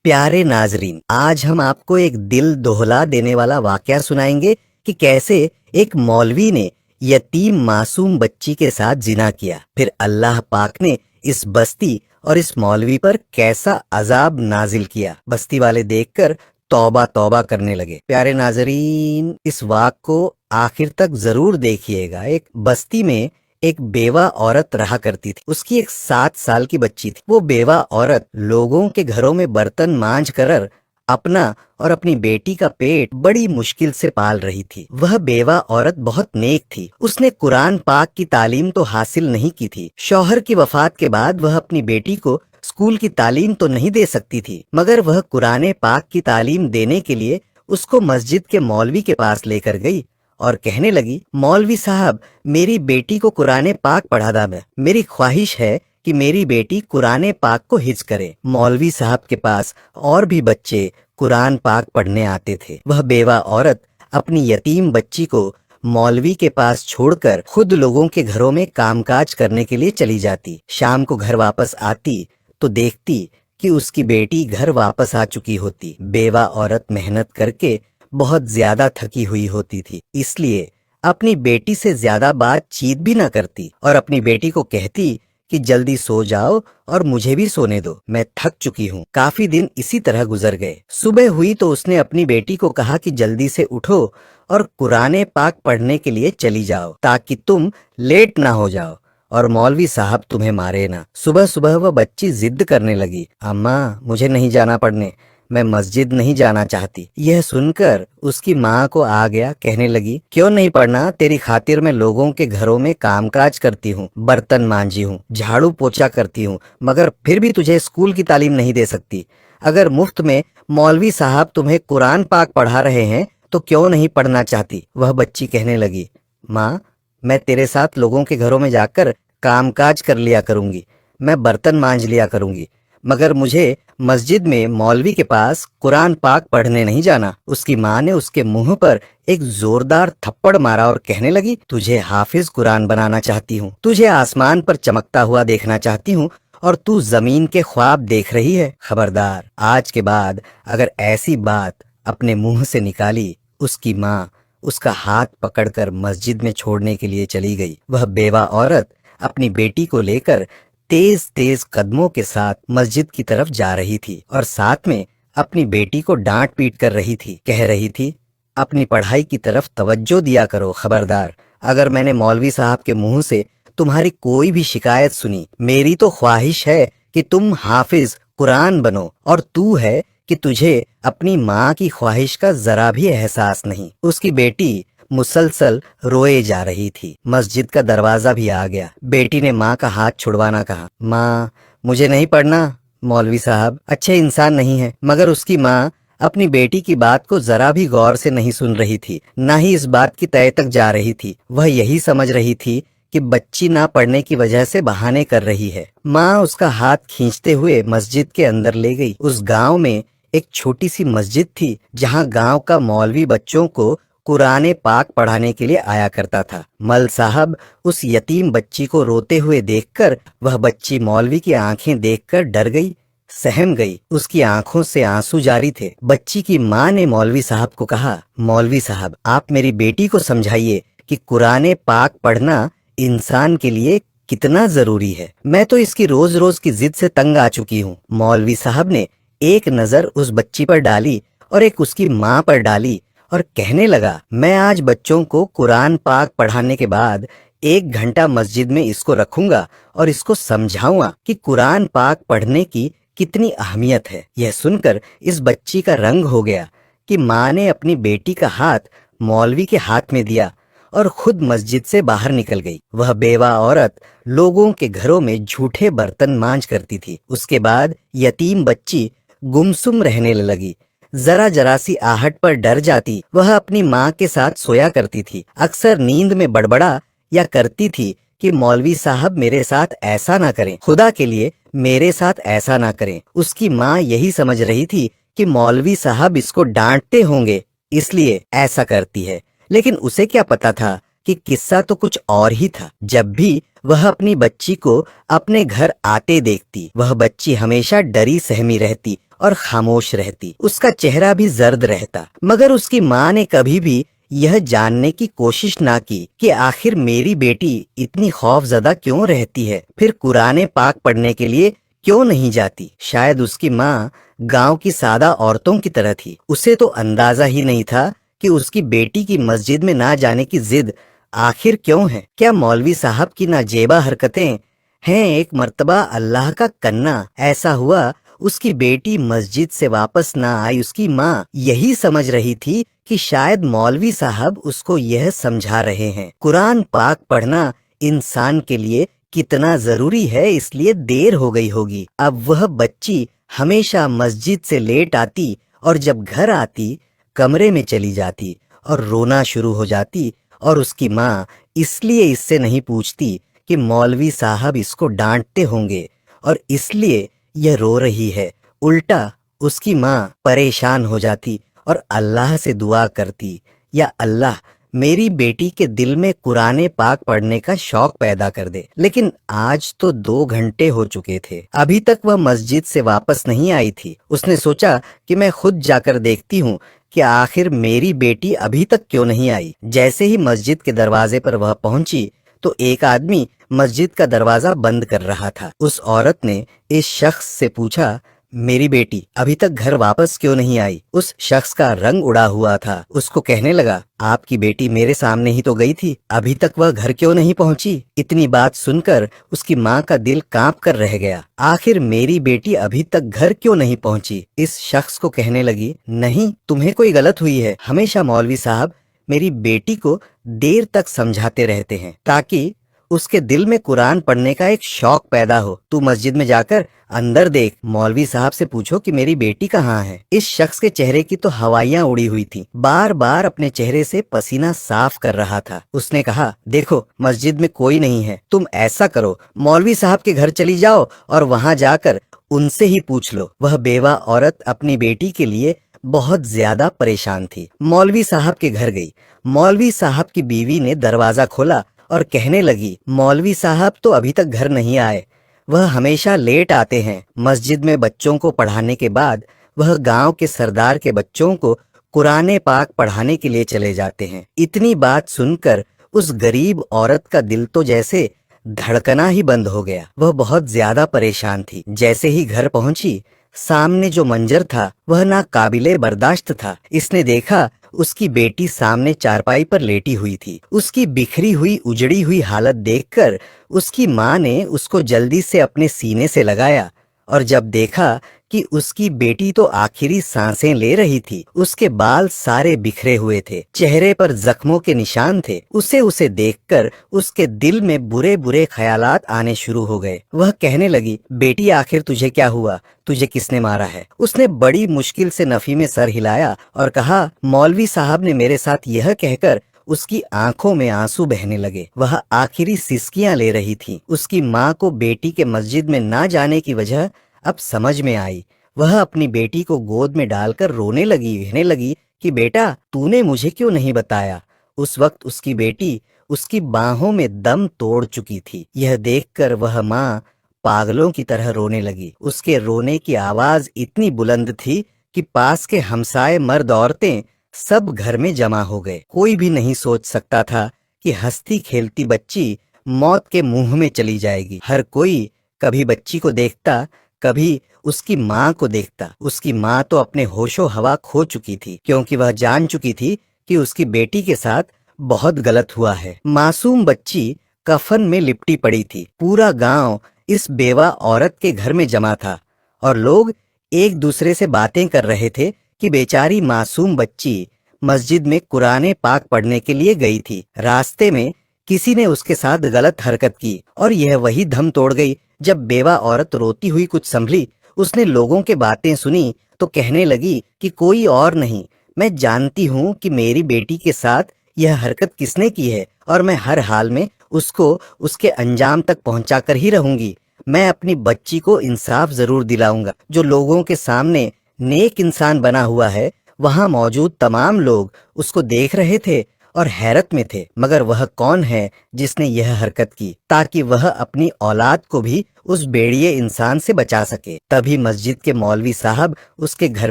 प्यारे नाजरीन, आज हम आपको एक दिल दोहला देने वाला वाकया सुनाएंगे कि कैसे एक मौलवी ने यतीम मासूम बच्ची के साथ जिना किया, फिर अल्लाह पाक ने इस बस्ती और इस मौलवी पर कैसा अजाब नाजिल किया। बस्ती वाले देखकर तौबा तौबा करने लगे। प्यारे नाजरीन, इस वाक़ को आखिर तक जरूर देखिएगा। एक बस्ती में एक बेवा औरत रहा करती थी। उसकी एक 7 साल की बच्ची थी। वो बेवा औरत लोगों के घरों में बर्तन मांज कर अपना और अपनी बेटी का पेट बड़ी मुश्किल से पाल रही थी। वह बेवा औरत बहुत नेक थी। उसने कुरान पाक की तालीम तो हासिल नहीं की थी। शौहर की वफात के बाद वह अपनी बेटी को स्कूल की तालीम तो नहीं दे सकती थी, मगर वह कुरान पाक की तालीम देने के लिए उसको मस्जिद के मौलवी के पास लेकर गई और कहने लगी, मौलवी साहब, मेरी बेटी को कुरान पाक पढ़ा दा। मेरी ख्वाहिश है कि मेरी बेटी कुरान पाक को हिफ्ज़ करे। मौलवी साहब के पास और भी बच्चे कुरान पाक पढ़ने आते थे। वह बेवा औरत अपनी यतीम बच्ची को मौलवी के पास छोड़कर खुद लोगों के घरों में कामकाज करने के लिए चली जाती। शाम को घर वापस आती तो देखती कि उसकी बेटी घर वापस आ चुकी होती। बेवा औरत मेहनत करके बहुत ज्यादा थकी हुई होती थी, इसलिए अपनी बेटी से ज्यादा बातचीत भी न करती और अपनी बेटी को कहती कि जल्दी सो जाओ और मुझे भी सोने दो, मैं थक चुकी हूँ। काफी दिन इसी तरह गुजर गए। सुबह हुई तो उसने अपनी बेटी को कहा कि जल्दी से उठो और कुरान पाक पढ़ने के लिए चली जाओ, ताकि तुम लेट ना हो जाओ और मौलवी साहब तुम्हें मारे ना। सुबह सुबह वह बच्ची जिद करने लगी, अम्मा मुझे नहीं जाना पढ़ने, मैं मस्जिद नहीं जाना चाहती। यह सुनकर उसकी माँ को आ गया। कहने लगी, क्यों नहीं पढ़ना? तेरी खातिर मैं लोगों के घरों में कामकाज करती हूँ, बर्तन मांजी हूँ, झाड़ू पोछा करती हूँ, मगर फिर भी तुझे स्कूल की तालीम नहीं दे सकती। अगर मुफ्त में मौलवी साहब तुम्हें कुरान पाक पढ़ा रहे हैं तो क्यों नहीं पढ़ना चाहती? वह बच्ची कहने लगी, माँ, मैं तेरे साथ लोगों के घरों में जाकर कामकाज कर लिया करूंगी, मैं बर्तन मांज लिया करूंगी, मगर मुझे मस्जिद में मौलवी के पास कुरान पाक पढ़ने नहीं जाना। उसकी माँ ने उसके मुंह पर एक जोरदार थप्पड़ मारा और कहने लगी, तुझे हाफिज कुरान बनाना चाहती हूँ, तुझे आसमान पर चमकता हुआ देखना चाहती हूँ और तू जमीन के ख्वाब देख रही है। खबरदार, आज के बाद अगर ऐसी बात अपने मुंह से निकाली। उसकी माँ उसका हाथ पकड़कर मस्जिद में छोड़ने के लिए चली गई। वह बेवा औरत अपनी बेटी को लेकर तेज तेज कदमों के साथ मस्जिद की तरफ जा रही थी और साथ में अपनी बेटी को डांट पीट कर रही थी। कह रही थी, अपनी पढ़ाई की तरफ तवज्जो दिया करो। खबरदार, अगर मैंने मौलवी साहब के मुंह से तुम्हारी कोई भी शिकायत सुनी, मेरी तो ख्वाहिश है कि तुम हाफिज कुरान बनो, और तू है कि तुझे अपनी माँ की ख्वाहिश का जरा भी एहसास नहीं। उसकी बेटी मुसलसल रोए जा रही थी। मस्जिद का दरवाजा भी आ गया। बेटी ने माँ का हाथ छुड़वाना कहा, माँ मुझे नहीं पढ़ना। मौलवी साहब अच्छे इंसान नहीं है, मगर उसकी माँ अपनी बेटी की बात को जरा भी गौर से नहीं सुन रही थी, न ही इस बात की तय तक जा रही थी। वह यही समझ रही थी कि बच्ची ना पढ़ने की वजह से बहाने कर रही है। माँ उसका हाथ खींचते हुए मस्जिद के अंदर ले गई। उस गांव में एक छोटी सी मस्जिद थी, जहाँ गांव का मौलवी बच्चों को कुरान पाक पढ़ाने के लिए आया करता था। मल साहब उस यतीम बच्ची को रोते हुए देखकर, वह बच्ची मौलवी की आंखें देखकर डर गई, सहम गई। उसकी आंखों से आंसू जारी थे। बच्ची की माँ ने मौलवी साहब को कहा, मौलवी साहब, आप मेरी बेटी को समझाइए कि कुरान पाक पढ़ना इंसान के लिए कितना जरूरी है। मैं तो इसकी रोज रोज की जिद से तंग आ चुकी हूँ। मौलवी साहब ने एक नजर उस बच्ची पर डाली और एक उसकी माँ पर डाली और कहने लगा, मैं आज बच्चों को कुरान पाक पढ़ाने के बाद 1 घंटा मस्जिद में इसको रखूंगा और इसको समझाऊंगा कि कुरान पाक पढ़ने की कितनी अहमियत है। यह सुनकर इस बच्ची का रंग हो गया कि माँ ने अपनी बेटी का हाथ मौलवी के हाथ में दिया और खुद मस्जिद से बाहर निकल गई। वह बेवा औरत लोगों के घरों में झूठे बर्तन मांज करती थी। उसके बाद यतीम बच्ची गुमसुम रहने लगी। जरा जरा सी आहट पर डर जाती। वह अपनी माँ के साथ सोया करती थी। अक्सर नींद में बड़बड़ा या करती थी कि मौलवी साहब मेरे साथ ऐसा ना करें, खुदा के लिए मेरे साथ ऐसा ना करें। उसकी माँ यही समझ रही थी कि मौलवी साहब इसको डांटते होंगे, इसलिए ऐसा करती है। लेकिन उसे क्या पता था कि किस्सा तो कुछ और ही था। जब भी वह अपनी बच्ची को अपने घर आते देखती, वह बच्ची हमेशा डरी सहमी रहती और खामोश रहती। उसका चेहरा भी जर्द रहता। मगर उसकी माँ ने कभी भी यह जानने की कोशिश ना की कि आखिर मेरी बेटी इतनी खौफजदा क्यों रहती है, फिर कुरान पाक पढ़ने के लिए क्यों नहीं जाती। शायद उसकी माँ गांव की सादा औरतों की तरह थी। उसे तो अंदाजा ही नहीं था कि उसकी बेटी की मस्जिद में ना जाने की जिद आखिर क्यों है। क्या मौलवी साहब की नाजेबा हरकतें हैं। एक मर्तबा अल्लाह का कन्ना ऐसा हुआ, उसकी बेटी मस्जिद से वापस ना आई। उसकी माँ यही समझ रही थी कि शायद मौलवी साहब उसको यह समझा रहे हैं कुरान पाक पढ़ना इंसान के लिए कितना जरूरी है, इसलिए देर हो गई होगी। अब वह बच्ची हमेशा मस्जिद से लेट आती और जब घर आती कमरे में चली जाती और रोना शुरू हो जाती। और उसकी माँ इसलिए इससे नहीं पूछती कि मौलवी साहब इसको डांटते होंगे और इसलिए यह रो रही है। उल्टा उसकी माँ परेशान हो जाती और अल्लाह से दुआ करती, या अल्लाह मेरी बेटी के दिल में कुरान पाक पढ़ने का शौक पैदा कर दे। लेकिन आज तो 2 घंटे हो चुके थे, अभी तक वह मस्जिद से वापस नहीं आई थी। उसने सोचा कि मैं खुद जाकर देखती हूँ कि आखिर मेरी बेटी अभी तक क्यों नहीं आई। जैसे ही मस्जिद के दरवाजे पर वह पहुंची तो एक आदमी मस्जिद का दरवाजा बंद कर रहा था। उस औरत ने इस शख्स से पूछा, मेरी बेटी अभी तक घर वापस क्यों नहीं आई। उस शख्स का रंग उड़ा हुआ था। उसको कहने लगा, आपकी बेटी मेरे सामने ही तो गई थी, अभी तक वह घर क्यों नहीं पहुंची। इतनी बात सुनकर उसकी माँ का दिल कांप कर रह गया। आखिर मेरी बेटी अभी तक घर क्यों नहीं पहुंची। इस शख्स को कहने लगी, नहीं तुम्हें कोई गलत हुई है। हमेशा मौलवी साहब मेरी बेटी को देर तक समझाते रहते हैं ताकि उसके दिल में कुरान पढ़ने का एक शौक पैदा हो। तू मस्जिद में जाकर अंदर देख, मौलवी साहब से पूछो कि मेरी बेटी कहाँ है। इस शख्स के चेहरे की तो हवाइयाँ उड़ी हुई थी, बार बार अपने चेहरे से पसीना साफ कर रहा था। उसने कहा, देखो मस्जिद में कोई नहीं है, तुम ऐसा करो मौलवी साहब के घर चली जाओ और वहाँ जाकर उनसे ही पूछ लो। वह बेवा औरत अपनी बेटी के लिए बहुत ज्यादा परेशान थी। मौलवी साहब के घर गई। मौलवी साहब की बीवी ने दरवाजा खोला और कहने लगी, मौलवी साहब तो अभी तक घर नहीं आए, वह हमेशा लेट आते हैं। मस्जिद में बच्चों को पढ़ाने के बाद वह गांव के सरदार के बच्चों को कुरान पाक पढ़ाने के लिए चले जाते हैं। इतनी बात सुनकर उस गरीब औरत का दिल तो जैसे धड़कना ही बंद हो गया। वह बहुत ज्यादा परेशान थी। जैसे ही घर पहुंची, सामने जो मंजर था वह ना काबिले बर्दाश्त था। इसने देखा उसकी बेटी सामने चारपाई पर लेटी हुई थी। उसकी बिखरी हुई उजड़ी हुई हालत देखकर उसकी माँ ने उसको जल्दी से अपने सीने से लगाया और जब देखा कि उसकी बेटी तो आखिरी सांसें ले रही थी, उसके बाल सारे बिखरे हुए थे, चेहरे पर जख्मों के निशान थे, उसे देखकर उसके दिल में बुरे बुरे ख्यालात आने शुरू हो गए। वह कहने लगी, बेटी आखिर तुझे क्या हुआ, तुझे किसने मारा है। उसने बड़ी मुश्किल से नफी में सर हिलाया और कहा, मौलवी साहब ने मेरे साथ यह कहकर। उसकी आंखों में आंसू बहने लगे। वह आखिरी सिसकियां ले रही थी। उसकी माँ को बेटी के मस्जिद में ना जाने की वजह अब समझ में आई। वह अपनी बेटी को गोद में डालकर रोने लगी, कहने लगी कि बेटा तूने मुझे क्यों नहीं बताया। उस वक्त उसकी बेटी उसकी बाहों में दम तोड़ चुकी थी। यह देखकर वह माँ पागलों की तरह रोने लगी। उसके रोने की आवाज इतनी बुलंद थी कि पास के हमसाए मर्द औरतें सब घर में जमा हो गए। कोई भी नहीं सोच सकता था कि हंसती खेलती बच्ची मौत के मुंह में चली जाएगी। हर कोई कभी बच्ची को देखता, कभी उसकी माँ को देखता। उसकी माँ तो अपने होशो हवा खो चुकी थी, क्योंकि वह जान चुकी थी कि उसकी बेटी के साथ बहुत गलत हुआ है। मासूम बच्ची कफन में लिपटी पड़ी थी। पूरा गांव इस बेवा औरत के घर में जमा था और लोग एक दूसरे से बातें कर रहे थे कि बेचारी मासूम बच्ची मस्जिद में कुरान पाक पढ़ने के लिए गई थी। रास्ते में किसी ने उसके साथ गलत हरकत की और यह वही धम तोड़ गई। जब बेवा औरत रोती हुई कुछ संभली, उसने लोगों के बातें सुनी तो कहने लगी कि कोई और नहीं, मैं जानती हूँ कि मेरी बेटी के साथ यह हरकत किसने की है और मैं हर हाल में उसको उसके अंजाम तक पहुंचा कर ही रहूंगी। मैं अपनी बच्ची को इंसाफ जरूर दिलाऊंगा। जो लोगों के सामने नेक इंसान बना हुआ है, वहां मौजूद तमाम लोग उसको देख रहे थे और हैरत में थे। मगर वह कौन है जिसने यह हरकत की, ताकि वह अपनी औलाद को भी उस भेड़िए इंसान से बचा सके। तभी मस्जिद के मौलवी साहब उसके घर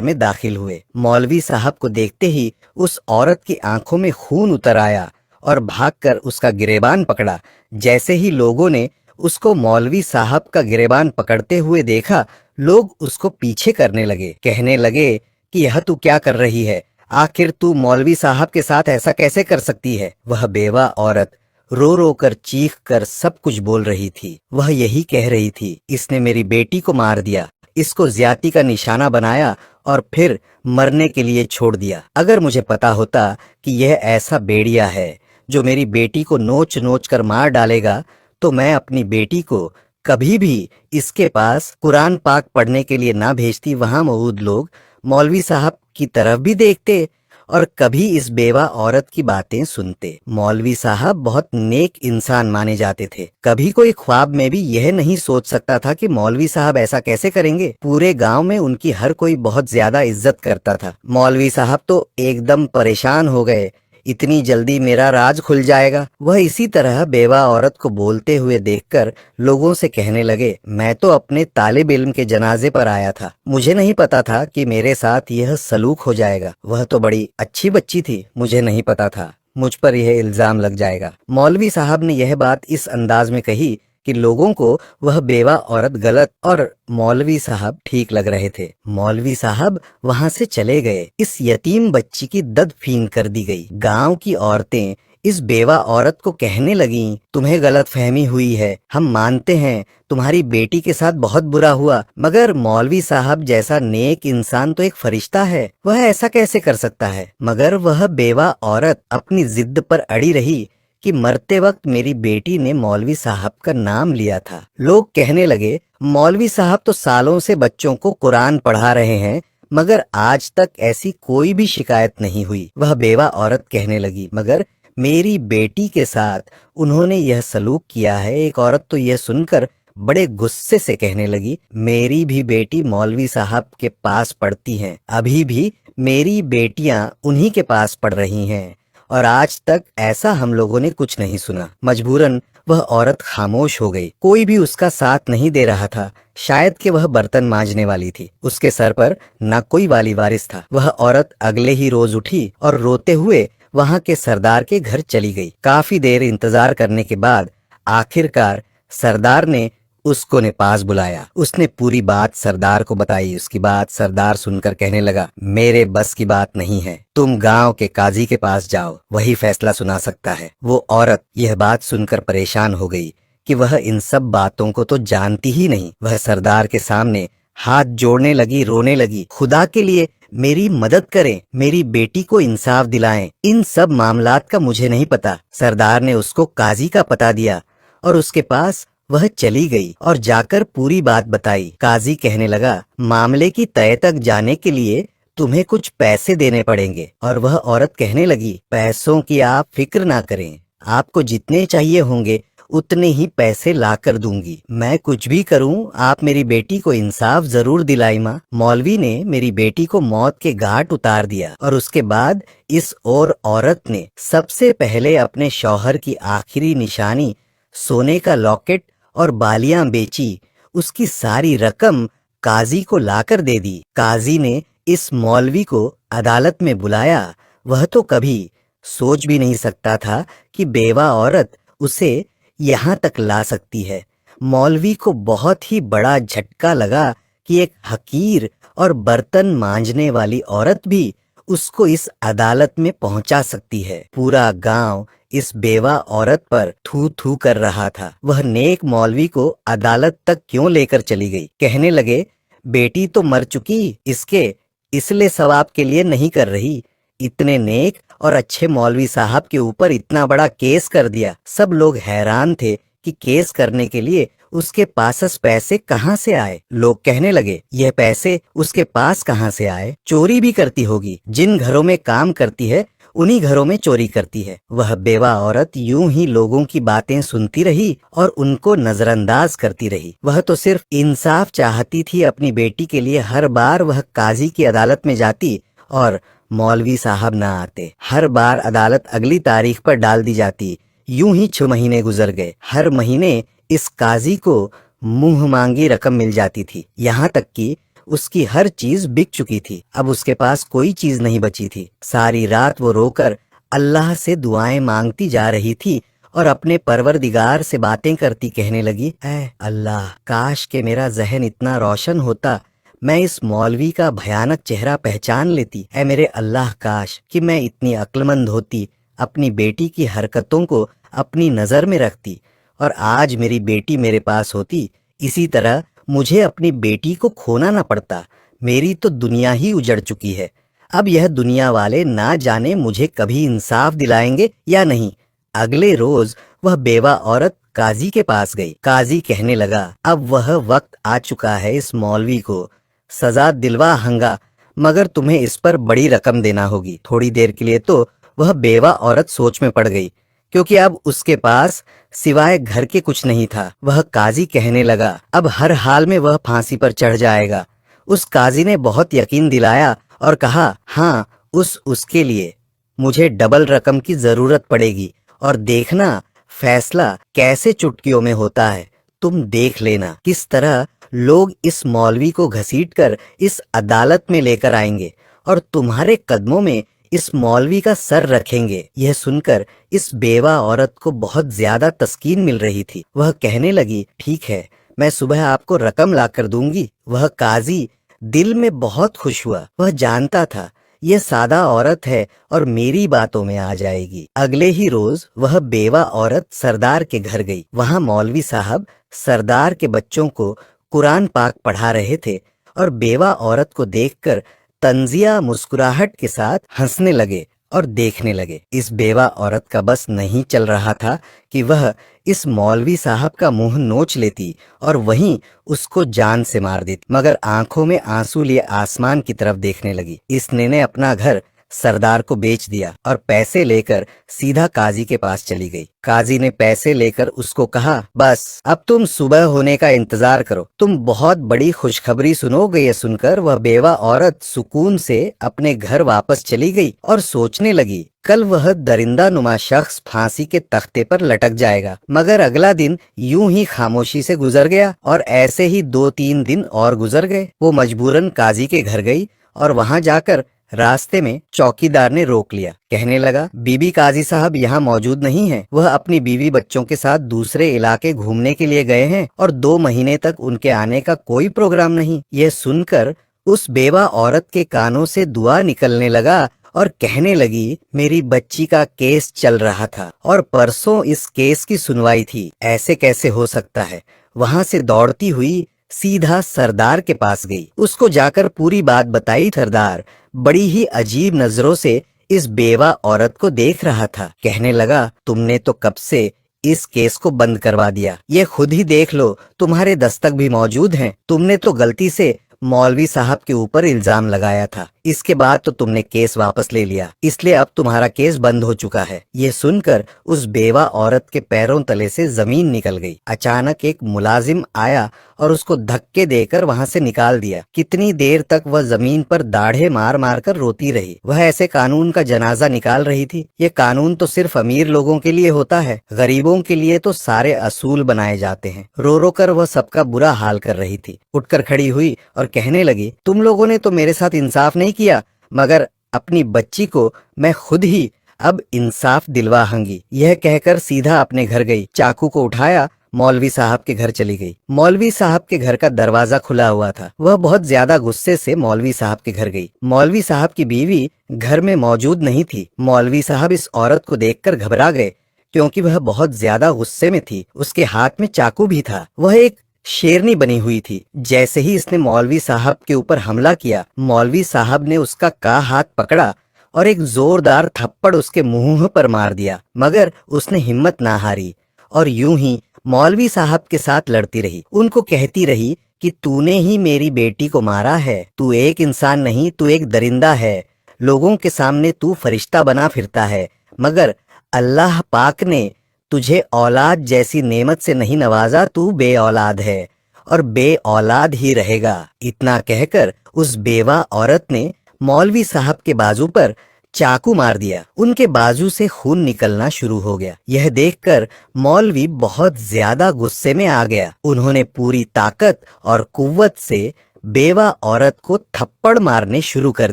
में दाखिल हुए। मौलवी साहब को देखते ही उस औरत की आंखों में खून उतर आया और भागकर उसका गिरेबान पकड़ा। जैसे ही लोगों ने उसको मौलवी साहब का गिरेबान पकड़ते हुए देखा, लोग उसको पीछे करने लगे, कहने लगे कि यह तू क्या कर रही है? आखिर तू मौलवी साहब के साथ ऐसा कैसे कर सकती है? वह बेवा औरत रो रो कर चीख कर सब कुछ बोल रही थी। वह यही कह रही थी, इसने मेरी बेटी को मार दिया, इसको ज्यादती का निशाना बनाया और फिर मरने के लिए छोड़ दिया। अगर मुझे पता होता कि यह ऐसा भेड़िया है जो मेरी बेटी को नोच नोच कर मार डालेगा, तो मैं अपनी बेटी को कभी भी इसके पास कुरान पाक पढ़ने के लिए ना भेजती। वहां मौजूद लोग मौलवी साहब की तरफ भी देखते और कभी इस बेवा औरत की बातें सुनते। मौलवी साहब बहुत नेक इंसान माने जाते थे। कभी कोई ख्वाब में भी यह नहीं सोच सकता था कि मौलवी साहब ऐसा कैसे करेंगे। पूरे गांव में उनकी हर कोई बहुत ज्यादा इज्जत करता था। मौलवी साहब तो एकदम परेशान हो गए, इतनी जल्दी मेरा राज खुल जाएगा। वह इसी तरह बेवा औरत को बोलते हुए देखकर लोगों से कहने लगे, मैं तो अपने तालिब इल्म के जनाजे पर आया था, मुझे नहीं पता था कि मेरे साथ यह सलूक हो जाएगा। वह तो बड़ी अच्छी बच्ची थी, मुझे नहीं पता था मुझ पर यह इल्जाम लग जाएगा। मौलवी साहब ने यह बात इस अंदाज में कही कि लोगों को वह बेवा औरत गलत और मौलवी साहब ठीक लग रहे थे। मौलवी साहब वहां से चले गए। इस यतीम बच्ची की ददफीन कर दी गई। गांव की औरतें इस बेवा औरत को कहने लगीं, तुम्हें गलत फहमी हुई है, हम मानते हैं तुम्हारी बेटी के साथ बहुत बुरा हुआ, मगर मौलवी साहब जैसा नेक इंसान तो एक फरिश्ता है, वह ऐसा कैसे कर सकता है? मगर वह बेवा औरत अपनी जिद पर अड़ी रही कि मरते वक्त मेरी बेटी ने मौलवी साहब का नाम लिया था। लोग कहने लगे, मौलवी साहब तो सालों से बच्चों को कुरान पढ़ा रहे हैं, मगर आज तक ऐसी कोई भी शिकायत नहीं हुई। वह बेवा औरत कहने लगी, मगर मेरी बेटी के साथ उन्होंने यह सलूक किया है। एक औरत तो यह सुनकर बड़े गुस्से से कहने लगी, मेरी भी बेटी मौलवी साहब के पास पढ़ती हैं, अभी भी मेरी बेटियां उन्हीं के पास पढ़ रही हैं और आज तक ऐसा हम लोगों ने कुछ नहीं सुना। मजबूरन वह औरत खामोश हो गई। कोई भी उसका साथ नहीं दे रहा था। शायद कि वह बर्तन मांजने वाली थी। उसके सर पर न कोई वाली वारिस था। वह औरत अगले ही रोज उठी और रोते हुए वहां के सरदार के घर चली गई। काफी देर इंतजार करने के बाद आखिरकार सरदार ने उसको ने पास बुलाया। उसने पूरी बात सरदार को बताई। उसकी बात सरदार सुनकर कहने लगा, मेरे बस की बात नहीं है, तुम गांव के काजी के पास जाओ, वही फैसला सुना सकता है। वो औरत यह बात सुनकर परेशान हो गई कि वह इन सब बातों को तो जानती ही नहीं। वह सरदार के सामने हाथ जोड़ने लगी, रोने लगी, खुदा के लिए मेरी मदद करें, मेरी बेटी को इंसाफ दिलाएं, इन सब मामलात का मुझे नहीं पता। सरदार ने उसको काजी का पता दिया और उसके पास वह चली गई और जाकर पूरी बात बताई। काजी कहने लगा, मामले की तय तक जाने के लिए तुम्हें कुछ पैसे देने पड़ेंगे। और वह औरत कहने लगी, पैसों की आप फिक्र ना करें, आपको जितने चाहिए होंगे उतने ही पैसे ला कर दूंगी। मैं कुछ भी करूं, आप मेरी बेटी को इंसाफ जरूर दिलाई माँ। मौलवी ने मेरी बेटी को मौत के घाट उतार दिया और उसके बाद इस और औरत ने सबसे पहले अपने शौहर की आखिरी निशानी सोने का लॉकेट और बालियां बेची। उसकी सारी रकम काजी को लाकर दे दी। काजी ने इस मौलवी को अदालत में बुलाया। वह तो कभी सोच भी नहीं सकता था कि बेवा औरत उसे यहाँ तक ला सकती है। मौलवी को बहुत ही बड़ा झटका लगा कि एक हकीर और बर्तन मांजने वाली औरत भी उसको इस अदालत में पहुंचा सकती है। पूरा गांव इस बेवा औरत पर थू थू कर रहा था। वह नेक मौलवी को अदालत तक क्यों लेकर चली गई? कहने लगे, बेटी तो मर चुकी, इसके इसलिए सवाब के लिए नहीं कर रही। इतने नेक और अच्छे मौलवी साहब के ऊपर इतना बड़ा केस कर दिया। सब लोग हैरान थे कि केस करने के लिए उसके पास पैसे कहाँ से आए। लोग कहने लगे, यह पैसे उसके पास कहाँ से आए? चोरी भी करती होगी। जिन घरों में काम करती है उन्हीं घरों में चोरी करती है। वह बेवा औरत यूं ही लोगों की बातें सुनती रही और उनको नजरअंदाज करती रही। वह तो सिर्फ इंसाफ चाहती थी अपनी बेटी के लिए। हर बार वह काजी की अदालत में जाती और मौलवी साहब न आते। हर बार अदालत अगली तारीख पर डाल दी जाती। यूं ही 6 महीने गुजर गए। हर महीने इस काजी को मुंह मांगी रकम मिल जाती थी। यहाँ तक कि उसकी हर चीज बिक चुकी थी। अब उसके पास कोई चीज नहीं बची थी। सारी रात वो रोकर अल्लाह से दुआएं मांगती जा रही थी और अपने परवरदिगार से बातें करती कहने लगी, ऐ अल्लाह, काश के मेरा जहन इतना रोशन होता, मैं इस मौलवी का भयानक चेहरा पहचान लेती। ऐ मेरे अल्लाह, काश कि मैं इतनी अक्लमंद होती, अपनी बेटी की हरकतों को अपनी नजर में रखती और आज मेरी बेटी मेरे पास होती। इसी तरह मुझे अपनी बेटी को खोना ना पड़ता। मेरी तो दुनिया ही उजड़ चुकी है। अब यह दुनिया वाले ना जाने मुझे कभी इंसाफ दिलाएंगे या नहीं। अगले रोज वह बेवा औरत काजी के पास गई। काजी कहने लगा, अब वह वक्त आ चुका है इस मौलवी को सजा दिलवा हंगा, मगर तुम्हें इस पर बड़ी रकम देना होगी। थोड़ी देर के लिए तो वह बेवा औरत सोच में पड़ गई, क्योंकि अब उसके पास सिवाय घर के कुछ नहीं था। वह काजी कहने लगा, अब हर हाल में वह फांसी पर चढ़ जाएगा। उस काजी ने बहुत यकीन दिलाया और कहा, हाँ, उसके लिए मुझे डबल रकम की जरूरत पड़ेगी और देखना फैसला कैसे चुटकियों में होता है। तुम देख लेना किस तरह लोग इस मौलवी को घसीटकर इस अदालत में लेकर आएंगे और तुम्हारे कदमों में इस मौलवी का सर रखेंगे। यह सुनकर इस बेवा औरत को बहुत ज्यादा तस्कीन मिल रही थी। वह कहने लगी, ठीक है, मैं सुबह आपको रकम लाकर दूंगी। वह काजी दिल में बहुत खुश हुआ। वह जानता था यह सादा औरत है और मेरी बातों में आ जाएगी। अगले ही रोज वह बेवा औरत सरदार के घर गई। वहां मौलवी साहब सरदार के बच्चों को कुरान पाक पढ़ा रहे थे और बेवा औरत को देखकर तंजिया मुस्कुराहट के साथ हंसने लगे और देखने लगे। इस बेवा औरत का बस नहीं चल रहा था कि वह इस मौलवी साहब का मुंह नोच लेती और वहीं उसको जान से मार देती, मगर आंखों में आंसू लिए आसमान की तरफ देखने लगी। इसने ने अपना घर सरदार को बेच दिया और पैसे लेकर सीधा काजी के पास चली गई। काजी ने पैसे लेकर उसको कहा, बस अब तुम सुबह होने का इंतजार करो, तुम बहुत बड़ी खुशखबरी सुनोगे। ये सुनकर वह बेवा औरत सुकून से अपने घर वापस चली गई और सोचने लगी, कल वह दरिंदा नुमा शख्स फांसी के तख्ते पर लटक जाएगा। मगर अगला दिन यूं ही खामोशी से गुजर गया और ऐसे ही 2-3 दिन और गुजर गए। वो मजबूरन काजी के घर गई और वहां जाकर रास्ते में चौकीदार ने रोक लिया। कहने लगा, बीबी काजी साहब यहाँ मौजूद नहीं है। वह अपनी बीवी बच्चों के साथ दूसरे इलाके घूमने के लिए गए हैं और 2 महीने तक उनके आने का कोई प्रोग्राम नहीं। यह सुनकर उस बेवा औरत के कानों से दुआ निकलने लगा और कहने लगी, मेरी बच्ची का केस चल रहा था और परसों इस केस की सुनवाई थी, ऐसे कैसे हो सकता है। वहां से दौड़ती हुई सीधा सरदार के पास गई। उसको जाकर पूरी बात बताई। सरदार बड़ी ही अजीब नजरों से इस बेवा औरत को देख रहा था। कहने लगा, तुमने तो कब से इस केस को बंद करवा दिया। ये खुद ही देख लो, तुम्हारे दस्तक भी मौजूद हैं। तुमने तो गलती से मौलवी साहब के ऊपर इल्जाम लगाया था, इसके बाद तो तुमने केस वापस ले लिया, इसलिए अब तुम्हारा केस बंद हो चुका है। ये सुनकर उस बेवा औरत के पैरों तले से जमीन निकल गई। अचानक एक मुलाजिम आया और उसको धक्के देकर वहां से निकाल दिया। कितनी देर तक वह जमीन पर दाढ़े मार मार कर रोती रही। वह ऐसे कानून का जनाजा निकाल रही थी। ये कानून तो सिर्फ अमीर लोगों के लिए होता है, गरीबों के लिए तो सारे असूल बनाए जाते हैं। रो रो कर वह सबका बुरा हाल कर रही थी। उठकर खड़ी हुई और कहने लगी, तुम लोगों ने तो मेरे साथ इंसाफ नहीं किया, मगर अपनी बच्ची को मैं खुद ही अब इंसाफ दिलवाऊंगी। यह कहकर सीधा अपने घर गई। चाकू को उठाया, मौलवी साहब के घर चली गई। मौलवी साहब के घर का दरवाजा खुला हुआ था। वह बहुत ज्यादा गुस्से से मौलवी साहब के घर गई। मौलवी साहब की बीवी घर में मौजूद नहीं थी। मौलवी साहब इस औरत को देखकर घबरा गए, क्योंकि वह बहुत ज्यादा गुस्से में थी। उसके हाथ में चाकू भी था। वह एक शेरनी बनी हुई थी। जैसे ही इसने मौलवी साहब के ऊपर हमला किया, मौलवी साहब ने उसका का हाथ पकड़ा और एक जोरदार थप्पड़ उसके मुंह पर मार दिया, मगर उसने हिम्मत ना हारी और यूं ही मौलवी साहब के साथ लड़ती रही। उनको कहती रही कि तूने ही मेरी बेटी को मारा है, तू एक इंसान नहीं, तू एक दरिंदा है। लोगों के सामने तू फरिश्ता बना फिरता है, मगर अल्लाह पाक ने तुझे औलाद जैसी नेमत से नहीं नवाजा, तू बे औलाद है और बे औलाद ही रहेगा। इतना कहकर उस बेवा औरत ने मौलवी साहब के बाजू पर चाकू मार दिया। उनके बाजू से खून निकलना शुरू हो गया। यह देखकर मौलवी बहुत ज्यादा गुस्से में आ गया। उन्होंने पूरी ताकत और कुव्वत से बेवा औरत को थप्पड़ मारने शुरू कर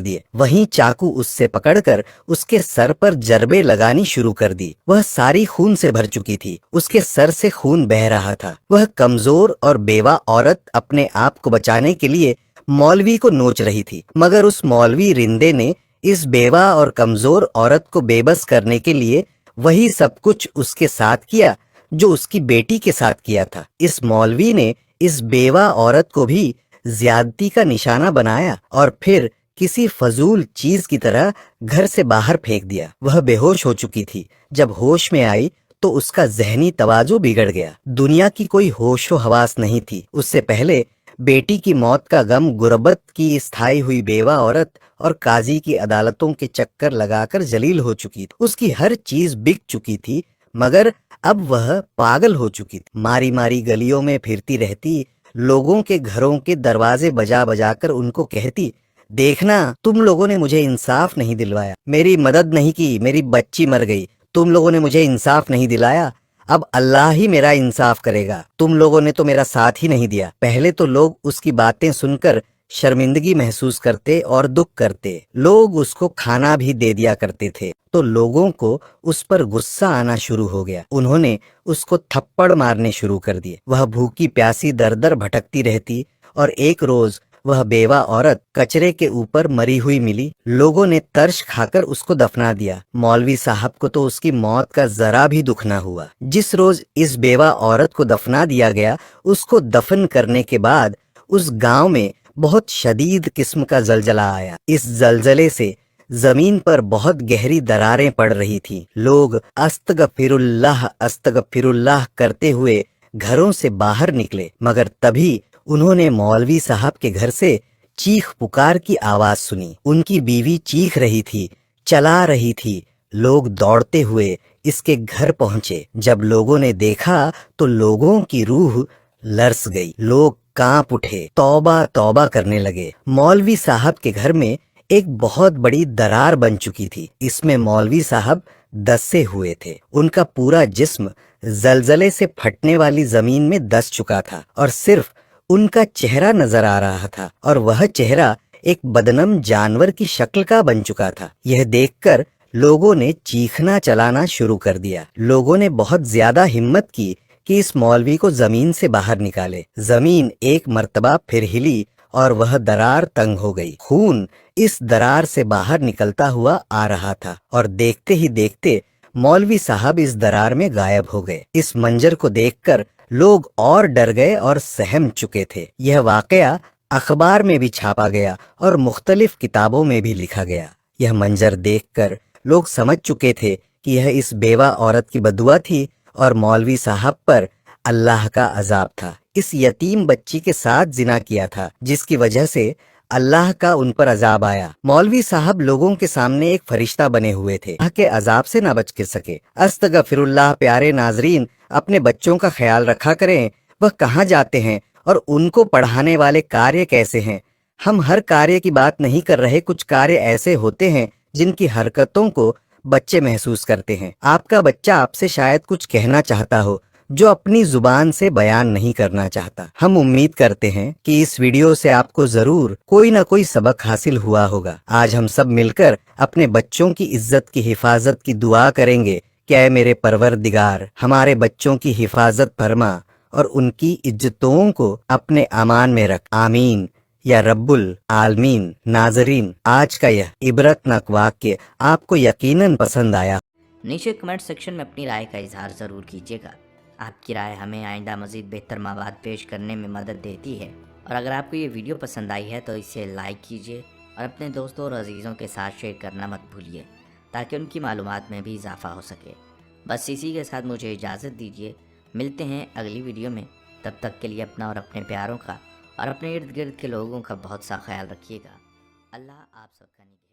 दिए। वहीं चाकू उससे पकड़कर उसके सर पर जरबे लगानी शुरू कर दी। वह सारी खून से भर चुकी थी। उसके सर से खून बह रहा था। वह कमजोर और बेवा औरत अपने आप को बचाने के लिए मौलवी को नोच रही थी, मगर उस मौलवी रिंदे ने इस बेवा और कमजोर औरत को बेबस करने के लिए वही सब कुछ उसके साथ किया जो उसकी बेटी के साथ किया था। इस मौलवी ने इस बेवा औरत को भी ज्यादती का निशाना बनाया और फिर किसी फजूल चीज की तरह घर से बाहर फेंक दिया। वह बेहोश हो चुकी थी। जब होश में आई तो उसका जहनी तवाजो बिगड़ गया। दुनिया की कोई होशो हवास नहीं थी। उससे पहले बेटी की मौत का गम, गुर्बत की स्थायी हुई बेवा औरत और काजी की अदालतों के चक्कर लगाकर जलील हो चुकी थी। उसकी हर चीज बिक चुकी थी, मगर अब वह पागल हो चुकी थी। मारी मारी गलियों में फिरती रहती, लोगों के घरों के दरवाजे बजा बजा कर उनको कहती, देखना, तुम लोगों ने मुझे इंसाफ नहीं दिलवाया, मेरी मदद नहीं की, मेरी बच्ची मर गई, तुम लोगों ने मुझे इंसाफ नहीं दिलाया, अब अल्लाह ही मेरा इंसाफ करेगा, तुम लोगों ने तो मेरा साथ ही नहीं दिया। पहले तो लोग उसकी बातें सुनकर शर्मिंदगी महसूस करते और दुख करते। लोग उसको खाना भी दे दिया करते थे तो लोगों को उस पर गुस्सा आना शुरू हो गया। उन्होंने उसको थप्पड़ मारने शुरू कर दिए। वह भूखी प्यासी दर दर भटकती रहती और एक रोज वह बेवा औरत कचरे के ऊपर मरी हुई मिली। लोगों ने तर्श खाकर उसको दफना दिया। मौलवी साहब को तो उसकी मौत का जरा भी दुख न हुआ। जिस रोज इस बेवा औरत को दफना दिया गया, उसको दफन करने के बाद उस गांव में बहुत शदीद किस्म का जलजला आया। इस जलजले से जमीन पर बहुत गहरी दरारें पड़ रही थी। लोग अस्तगफिरुल्लाह अस्तगफिरुल्लाह करते हुए घरों से बाहर निकले, मगर तभी उन्होंने मौलवी साहब के घर से चीख पुकार की आवाज सुनी। उनकी बीवी चीख रही थी, चला रही थी। लोग दौड़ते हुए इसके घर पहुंचे। जब लोगों ने देखा तो लोगों की रूह लरस गई। लोग कांप उठे, तौबा तौबा करने लगे। मौलवी साहब के घर में एक बहुत बड़ी दरार बन चुकी थी। इसमें मौलवी साहब दसे हुए थे। उनका पूरा जिस्म जलजले से फटने वाली जमीन में दस चुका था और सिर्फ उनका चेहरा नजर आ रहा था, और वह चेहरा एक बदनम जानवर की शक्ल का बन चुका था। यह देखकर लोगों ने चीखना चलाना शुरू कर दिया। लोगों ने बहुत ज्यादा हिम्मत की कि इस मौलवी को जमीन से बाहर निकाले। जमीन एक मर्तबा फिर हिली और वह दरार तंग हो गई। खून इस दरार से बाहर निकलता हुआ आ रहा था और देखते ही देखते मौलवी साहब इस दरार में गायब हो गए। इस मंजर को देखकर लोग और डर गए और सहम चुके थे। यह वाकया अखबार में भी छापा गया और मुख्तलिफ किताबों में भी लिखा गया। यह मंजर देखकर लोग समझ चुके थे कि यह इस बेवा औरत की बदुआ थी और मौलवी साहब पर अल्लाह का अजाब था। इस यतीम बच्ची के साथ जिना किया था, जिसकी वजह से अल्लाह का उन पर अजाब आया। मौलवी साहब लोगों के सामने एक फरिश्ता बने हुए थे, अल्लाह के अजाब से ना बच के सके। अस्तगफिरुल्लाह। प्यारे नाजरीन, अपने बच्चों का ख्याल रखा करें। वह कहाँ जाते हैं और उनको पढ़ाने वाले कार्य कैसे हैं। हम हर कार्य की बात नहीं कर रहे। कुछ कार्य ऐसे होते हैं जिनकी हरकतों को बच्चे महसूस करते हैं। आपका बच्चा आपसे शायद कुछ कहना चाहता हो जो अपनी जुबान से बयान नहीं करना चाहता। हम उम्मीद करते हैं कि इस वीडियो से आपको जरूर कोई ना कोई सबक हासिल हुआ होगा। आज हम सब मिलकर अपने बच्चों की इज्जत की हिफाजत की दुआ करेंगे। क्या है मेरे परवरदिगार, हमारे बच्चों की हिफाजत फरमा और उनकी इज्जतों को अपने अमान में रख। आमीन या रब्बुल आलमीन। नाजरीन, आज का यह इबरतनाक वाक्य आपको यकीनन पसंद आया। नीचे कमेंट सेक्शन में अपनी राय का इजहार ज़रूर कीजिएगा। आपकी राय हमें आइंदा मज़ीद बेहतर मवाद पेश करने में मदद देती है। और अगर आपको ये वीडियो पसंद आई है तो इसे लाइक कीजिए और अपने दोस्तों और अजीज़ों के साथ शेयर करना मत भूलिए, ताकि उनकी मालूमात में भी इजाफ़ा हो सके। बस इसी के साथ मुझे इजाज़त दीजिए। मिलते हैं अगली वीडियो में। तब तक के लिए अपना और अपने प्यारों का और अपने इर्द गिर्द के लोगों का बहुत सा ख्याल रखिएगा। अल्लाह आप सबका निगहबान।